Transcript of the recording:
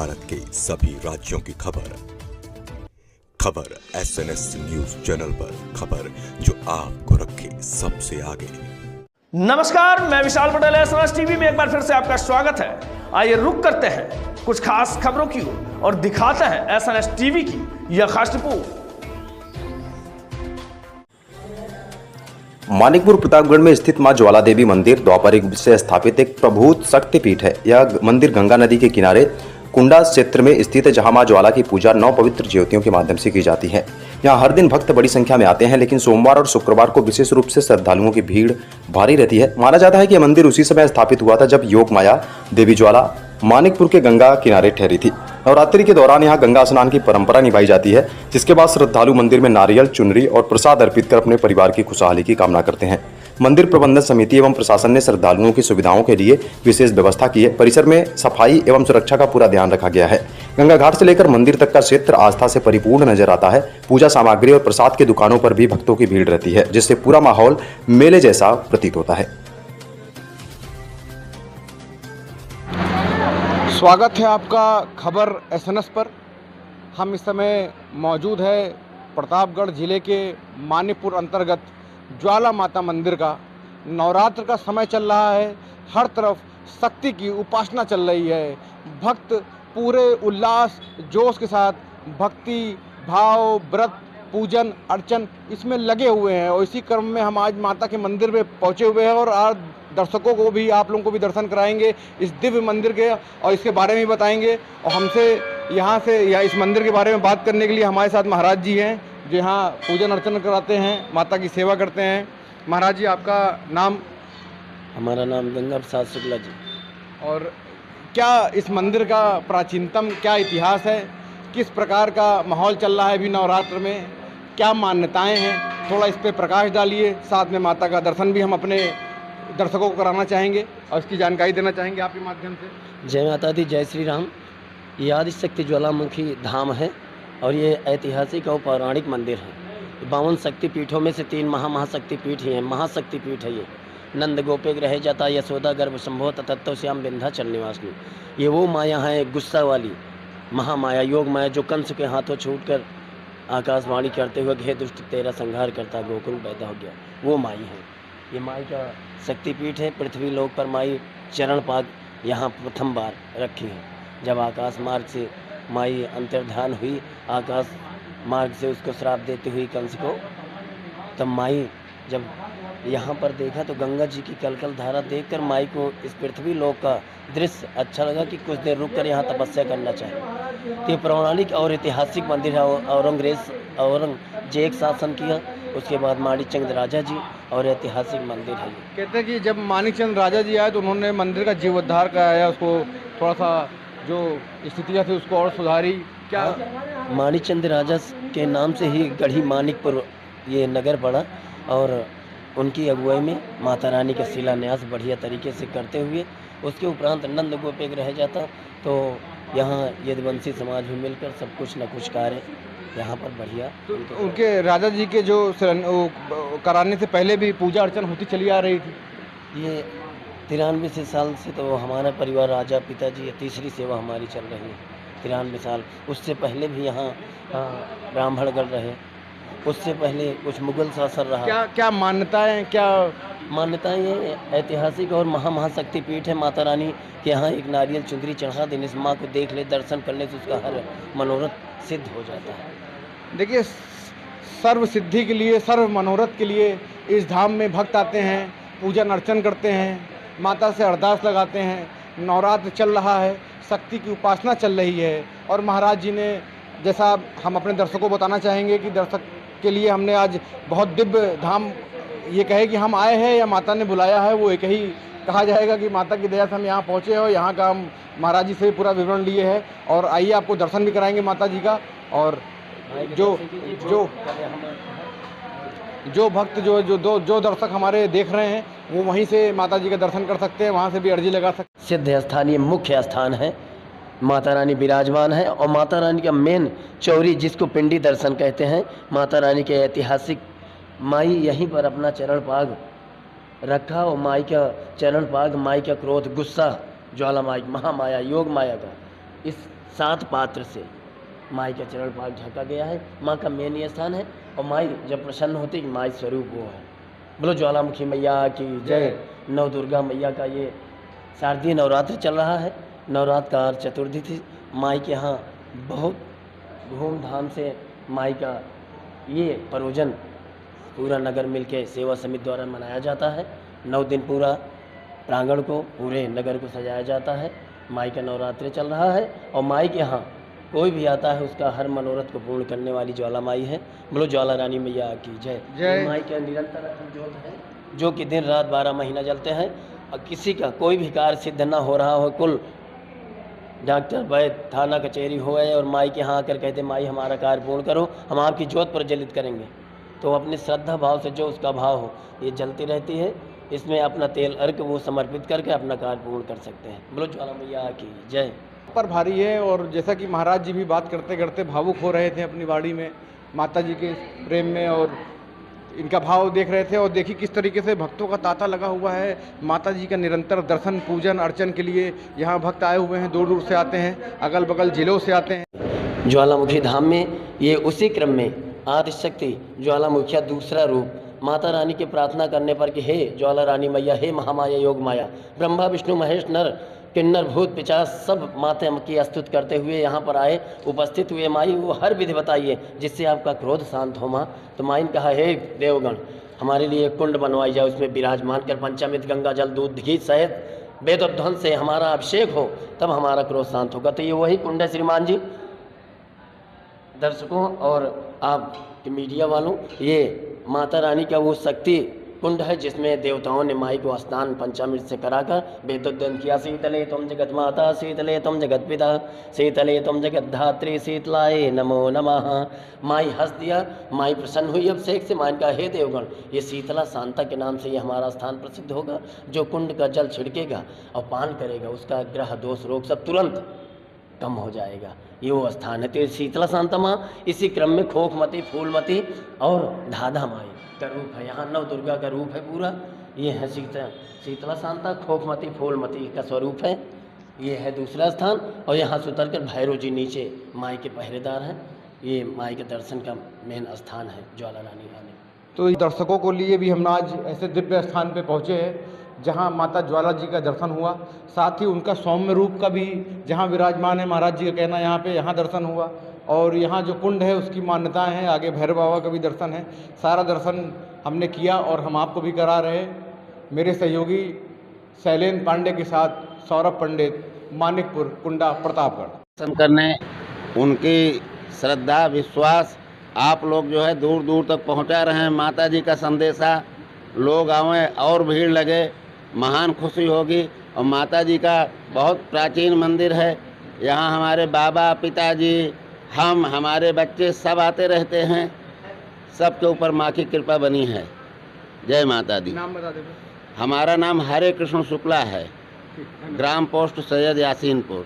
भारत के सभी राज्यों की खबर SNS न्यूज चैनल पर, खबर जो आपको रखे सबसे आगे। नमस्कार, मैं विशाल पटेल, SNS टीवी में एक बार फिर से आपका स्वागत है। आइए रुक करते हैं कुछ खास खबरों की ओर और दिखाते हैं SNS टीवी की यह खास रिपोर्ट। मानिकपुर प्रतापगढ़ में स्थित मां ज्वाला देवी मंदिर द्वापर युग से स्थापित एक प्रभूत शक्तिपीठ है। यह मंदिर गंगा नदी के किनारे कुंडा क्षेत्र में स्थित है, जहां मां ज्वाला की पूजा 9 पवित्र ज्योतियों के माध्यम से की जाती है। यहां हर दिन भक्त बड़ी संख्या में आते हैं, लेकिन सोमवार और शुक्रवार को विशेष रूप से श्रद्धालुओं की भीड़ भारी रहती है। माना जाता है कि यह मंदिर उसी समय स्थापित हुआ था जब योग माया देवी ज्वाला मानिकपुर के गंगा किनारे ठहरी थी। नवरात्रि के दौरान यहाँ गंगा स्नान की परंपरा निभाई जाती है, जिसके बाद श्रद्धालु मंदिर में नारियल, चुनरी और प्रसाद अर्पित कर अपने परिवार की खुशहाली की कामना करते हैं। मंदिर प्रबंधन समिति एवं प्रशासन ने श्रद्धालुओं की सुविधाओं के लिए विशेष व्यवस्था की है। परिसर में सफाई एवं सुरक्षा का पूरा ध्यान रखा गया है। गंगा घाट से लेकर मंदिर तक का क्षेत्र आस्था से परिपूर्ण नजर आता है। पूजा सामग्री और प्रसाद की दुकानों पर भी भक्तों की भीड़ रहती है, जिससे पूरा माहौल मेले जैसा प्रतीत होता है। स्वागत है आपका खबर SNS पर। हम इस समय मौजूद है प्रतापगढ़ जिले के मानिकपुर अंतर्गत ज्वाला माता मंदिर का। नवरात्र का समय चल रहा है, हर तरफ शक्ति की उपासना चल रही है। भक्त पूरे उल्लास जोश के साथ भक्ति भाव, व्रत, पूजन अर्चन इसमें लगे हुए हैं और इसी क्रम में हम आज माता के मंदिर में पहुंचे हुए हैं और आज दर्शकों को भी, आप लोगों को भी दर्शन कराएंगे इस दिव्य मंदिर के और इसके बारे में बताएंगे। और हमसे यहाँ से या इस मंदिर के बारे में बात करने के लिए हमारे साथ महाराज जी हैं, जो यहाँ पूजन अर्चन कराते हैं, माता की सेवा करते हैं। महाराज जी, आपका नाम? हमारा नाम गंगा प्रसाद शुक्ला जी। और क्या इस मंदिर का प्राचीनतम क्या इतिहास है, किस प्रकार का माहौल चल रहा है अभी नवरात्र में, क्या मान्यताएं हैं, थोड़ा इस पर प्रकाश डालिए। साथ में माता का दर्शन भी हम अपने दर्शकों को कराना चाहेंगे और इसकी जानकारी देना चाहेंगे आपके माध्यम से। जय माता दी, जय श्री राम। ये आदिशक्ति ज्वालामुखी धाम है और ये ऐतिहासिक और पौराणिक मंदिर है। 52 शक्तिपीठों में से 3 महाशक्तिपीठ ही हैं। महाशक्तिपीठ है ये। नंद गोपे ग्रह जाता, यशोदा गर्भ संभव, तत्व श्याम विंध्याचल निवासिनी। ये वो माया है गुस्सा वाली महामाया, योग माया, जो कंस के हाथों छूटकर आकाशवाणी करते हुए हे दुष्ट तेरा संहार करता गोकुल पैदा हो गया, वो माई है। ये माई का शक्तिपीठ है। पृथ्वी लोक पर माई चरण पाद यहाँ प्रथम बार रखी है। जब आकाश मार्ग से माई अंतर्धान हुई, आकाश मार्ग से उसको श्राप देती हुई कंस को, तब माई जब यहाँ पर देखा तो गंगा जी की कलकल धारा देखकर माई को इस पृथ्वी लोक का दृश्य अच्छा लगा कि कुछ देर रुक कर यहाँ तपस्या करना चाहिए। तो ये पौराणिक और ऐतिहासिक मंदिर है। औरंगजेब शासन किया, उसके बाद माणिकचंद राजा जी, और ऐतिहासिक मंदिर है। कहते हैं कि जब माणिकचंद राजा जी आए तो उन्होंने मंदिर का जीर्णोद्धार कराया, उसको थोड़ा सा जो स्थितियाँ थी उसको और सुधारी। क्या माणिकचंद राजा के नाम से ही गढ़ी मानिकपुर ये नगर पड़ा और उनकी अगुवाई में माता रानी का शिलान्यास बढ़िया तरीके से करते हुए उसके उपरांत नंद गोपे रह जाता, तो यहाँ यदुवंशी समाज भी मिलकर सब कुछ न कुछ कार्य यहाँ पर बढ़िया। तो उनके राजा जी के जो कराने से पहले भी पूजा अर्चना होती चली आ रही थी। ये 93 साल से तो हमारा परिवार, राजा पिताजी, ये तीसरी सेवा हमारी चल रही है। 93 साल। उससे पहले भी यहाँ ब्राह्मणगढ़ रहे, उससे पहले कुछ मुगल शासन रहा। क्या मान्यताएं, क्या मान्यताएं? ये ऐतिहासिक और महाशक्तिपीठ है। माता रानी के यहाँ एक नारियल चुंदरी चढ़ा देने से, माँ को देख ले, दर्शन करने से उसका हर मनोरथ सिद्ध हो जाता है। देखिए, सर्व सिद्धि के लिए, सर्व मनोरथ के लिए इस धाम में भक्त आते हैं, पूजन अर्चन करते हैं, माता से अरदास लगाते हैं। नवरात्र चल रहा है, शक्ति की उपासना चल रही है और महाराज जी ने, जैसा हम अपने दर्शकों को बताना चाहेंगे कि दर्शक के लिए हमने आज बहुत दिव्य धाम, ये कहे कि हम आए हैं या माता ने बुलाया है, वो एक ही कहा जाएगा कि माता की दया से हम यहाँ पहुँचे हैं और यहाँ का हम महाराज जी से पूरा विवरण लिए हैं। और आइए आपको दर्शन भी कराएंगे माता जी का। और जो भक्त जो दर्शक हमारे देख रहे हैं वो वहीं से माता जी का दर्शन कर सकते हैं, वहाँ से भी अर्जी लगा सकते हैं। सिद्ध स्थानीय मुख्य स्थान है, माता रानी विराजमान है और माता रानी का मेन चौरी, जिसको पिंडी दर्शन कहते हैं, माता रानी के ऐतिहासिक माई यहीं पर अपना चरण पाग रखा और माई का चरण पाग, माई का क्रोध, गुस्सा, ज्वाला माई, महामाया, योग माया का इस 7 पात्र से माई का चरण पाल ढका गया है। माँ का मेन ये स्थान है और माई जब प्रसन्न होती है माई स्वरूप वो है। बोलो ज्वालामुखी मैया की जय। नव दुर्गा मैया का ये शारदीय नवरात्र चल रहा है। नवरात्र का चतुर्थी थी। माई के यहाँ बहुत धूमधाम से माई का ये परोजन पूरा नगर मिलके सेवा समिति द्वारा मनाया जाता है। 9 दिन पूरा प्रांगण को पूरे नगर को सजाया जाता है। माई का नवरात्र चल रहा है और माई के यहाँ कोई भी आता है उसका हर मनोरथ को पूर्ण करने वाली ज्वाला माई है। बोलो ज्वाला रानी मैया की जय। जय। माई का निरंतर अखंड ज्योत है जो कि दिन रात 12 महीना जलते हैं और किसी का कोई भी कार्य सिद्ध न हो रहा हो, कुल डॉक्टर वैद्य थाना कचहरी हो गए और माई के यहाँ आकर कहते माई हमारा कार्य पूर्ण करो, हम आपकी ज्योत प्रज्वलित करेंगे, तो अपने श्रद्धा भाव से जो उसका भाव हो ये जलती रहती है। इसमें अपना तेल अर्घ वो समर्पित करके अपना कार्य पूर्ण कर सकते हैं। बोलो ज्वाला मैया की जय। पर भारी है और जैसा कि महाराज जी भी बात करते करते भावुक हो रहे थे अपनी वाणी में माता जी के प्रेम में और इनका भाव देख रहे थे और देखिए किस तरीके से भक्तों का तांता लगा हुआ है। माता जी का निरंतर दर्शन पूजन अर्चन के लिए यहाँ भक्त आए हुए हैं, दूर दूर से आते हैं, अगल बगल जिलों से आते हैं। ज्वालामुखी धाम में ये उसी क्रम में आदिशक्ति ज्वालामुखिया दूसरा रूप माता रानी की प्रार्थना करने पर कि हे ज्वाला रानी मैया, हे महामाया योग माया, ब्रह्मा विष्णु महेश नर किन्नर भूत पिशाच सब माता की स्तुति करते हुए यहाँ पर आए, उपस्थित हुए। माई वो हर विधि बताइए जिससे आपका क्रोध शांत हो माँ। तो माई ने कहा हे देवगण हमारे लिए कुंड बनवाई जाए, उसमें विराजमान कर पंचामृत गंगा जल दूध घी सहित वेदोध्वन से हमारा अभिषेक हो, तब हमारा क्रोध शांत होगा। तो ये वही कुंड है श्रीमान जी, दर्शकों और आप मीडिया वालों, ये माता रानी का वो शक्ति कुंड है जिसमें देवताओं ने माई को स्नान पंचामृत से कराकर वेदोद्वन किया। शीतले तुम जगत माता, शीतले तुम जगत पिता, शीतले तुम जगत धात्री, शीतलाए नमो नमः। माई हंस दिया, माई प्रसन्न हुई अभिषेक से। माई का हे देवगण ये शीतला शांता के नाम से ये हमारा स्थान प्रसिद्ध होगा। जो कुंड का जल छिड़केगा और पान करेगा उसका ग्रह दोष रोग सब तुरंत कम हो जाएगा। ये वो स्थान है। तो शीतला शांता माँ इसी क्रम में खोखमती, फूलमती और धाधा माई का रूप है। यहाँ नव दुर्गा का रूप है पूरा। ये है शीतला शांता, खोखमती, फूलमती का स्वरूप है। ये है दूसरा स्थान और यहाँ से उतर कर भैरव जी नीचे माई के पहरेदार हैं। ये माई के दर्शन का मेन स्थान है ज्वाला रानी रानी। तो दर्शकों को लिए भी हम आज ऐसे दिव्य स्थान पे पहुँचे हैं जहाँ माता ज्वाला जी का दर्शन हुआ, साथ ही उनका सौम्य रूप का भी जहाँ विराजमान है महाराज जी का कहना यहाँ पे यहाँ दर्शन हुआ। और यहाँ जो कुंड है उसकी मान्यताएं हैं, आगे भैरव बाबा का भी दर्शन है। सारा दर्शन हमने किया और हम आपको भी करा रहे। मेरे सहयोगी शैलेंद्र पांडे के साथ सौरभ पंडित, मानिकपुर, कुंडा, प्रतापगढ़। दर्शन करने उनकी श्रद्धा विश्वास आप लोग जो है दूर दूर तक पहुंचा रहे हैं। माता जी का संदेशा लोग आवें और भीड़ लगे, महान खुशी होगी। और माता जी का बहुत प्राचीन मंदिर है। यहाँ हमारे बाबा, पिताजी, हम, हमारे बच्चे सब आते रहते हैं। सबके ऊपर माँ की कृपा बनी है। जय माता दी। नाम बता दें। हमारा नाम हरे कृष्ण शुक्ला है, ग्राम पोस्ट सैयद यासीनपुर।